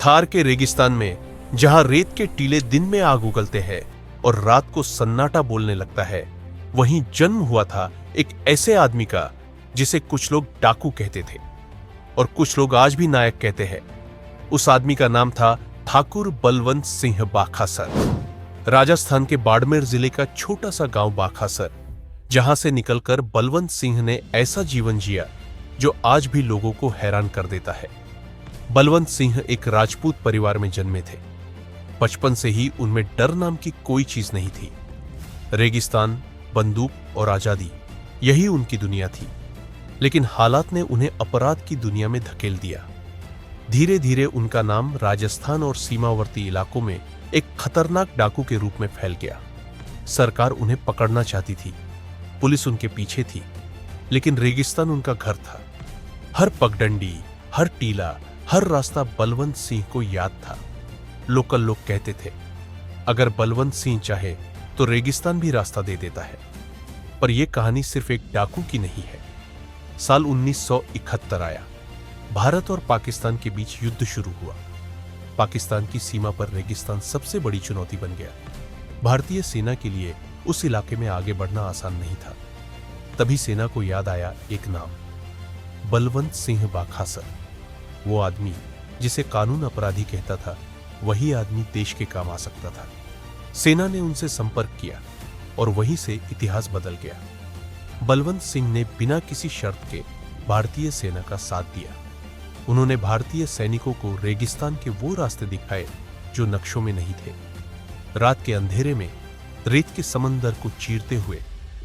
थार के रेगिस्तान में जहां रेत के टीले दिन में आग उगलते हैं और रात को सन्नाटा बोलने लगता है, वहीं जन्म हुआ था एक ऐसे आदमी का जिसे कुछ लोग डाकू कहते थे और कुछ लोग आज भी नायक कहते हैं। उस आदमी का नाम था ठाकुर बलवंत सिंह बाखासर। राजस्थान के बाड़मेर जिले का छोटा सा गांव बाखासर, जहां से निकलकर बलवंत सिंह ने ऐसा जीवन जिया जो आज भी लोगों को हैरान कर देता है। बलवंत सिंह एक राजपूत परिवार में जन्मे थे। बचपन से ही उनमें डर नाम की कोई चीज नहीं थी। रेगिस्तान, बंदूक और आजादी, यही उनकी दुनिया थी। लेकिन हालात ने उन्हें अपराध की दुनिया में धकेल दिया। धीरे धीरे उनका नाम राजस्थान और सीमावर्ती इलाकों में एक खतरनाक डाकू के रूप में फैल गया। सरकार उन्हें पकड़ना चाहती थी, पुलिस उनके पीछे थी, लेकिन रेगिस्तान उनका घर था। हर पगडंडी, हर टीला, हर रास्ता बलवंत सिंह को याद था। लोकल लोग कहते थे, अगर बलवंत सिंह चाहे तो रेगिस्तान भी रास्ता दे देता है। पर यह कहानी सिर्फ एक डाकू की नहीं है। साल 1971 आया। भारत और पाकिस्तान के बीच युद्ध शुरू हुआ। पाकिस्तान की सीमा पर रेगिस्तान सबसे बड़ी चुनौती बन गया। भारतीय सेना के लिए उस इलाके में आगे बढ़ना आसान नहीं था। तभी सेना को याद आया एक नाम, बलवंत सिंह बाखासर। वो आदमी जिसे कानून अपराधी कहता था, वही आदमी देश के काम आ सकता था। सेना ने उनसे संपर्क किया और वहीं से इतिहास बदल गया। बलवंत सिंह ने बिना किसी शर्त के भारतीय सेना का साथ दिया। उन्होंने भारतीय सैनिकों को रेगिस्तान के वो रास्ते दिखाए जो नक्शों में नहीं थे। रात के अंधेरे में रेत के समंदर को चीरते हुए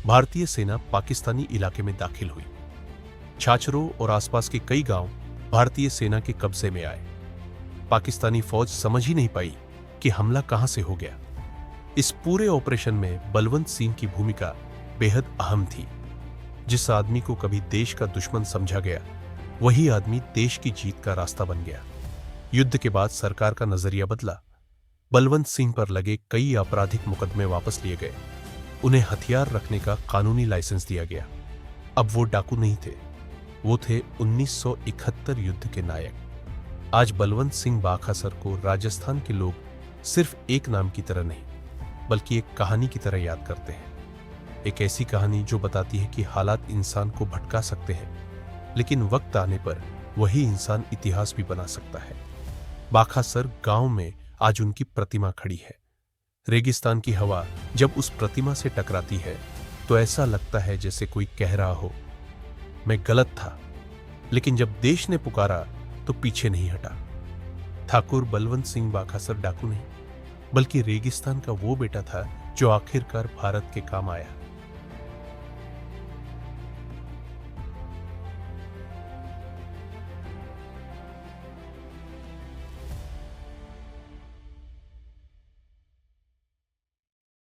भारतीय सेना पाकिस्तानी इलाके में दाखिल हुई। छाछरों और आसपास के कई गांव भारतीय सेना के कब्जे में आए। पाकिस्तानी फौज समझ ही नहीं पाई कि हमला कहां से हो गया। इस पूरे ऑपरेशन में बलवंत सिंह की भूमिका बेहद अहम थी। जिस आदमी को कभी देश का दुश्मन समझा गया, वही आदमी देश की जीत का रास्ता बन गया। युद्ध के बाद सरकार का नजरिया बदला। बलवंत सिंह पर लगे कई आपराधिक मुकदमे वापस लिए गए। उन्हें हथियार रखने का कानूनी लाइसेंस दिया गया। अब वो डाकू नहीं थे, वो थे 1971 युद्ध के नायक। आज बलवंत सिंह बाखासर को राजस्थान के लोग सिर्फ एक नाम की तरह नहीं, बल्कि एक कहानी की तरह याद करते हैं। एक ऐसी कहानी जो बताती है कि हालात इंसान को भटका सकते हैं, लेकिन वक्त आने पर वही इंसान इतिहास भी बना सकता है। बाखासर गांव में आज उनकी प्रतिमा खड़ी है। रेगिस्तान की हवा जब उस प्रतिमा से टकराती है तो ऐसा लगता है जैसे कोई कह रहा हो, मैं गलत था, लेकिन जब देश ने पुकारा तो पीछे नहीं हटा। ठाकुर बलवंत सिंह बाखासर डाकू नहीं, बल्कि रेगिस्तान का वो बेटा था जो आखिरकार भारत के काम आया।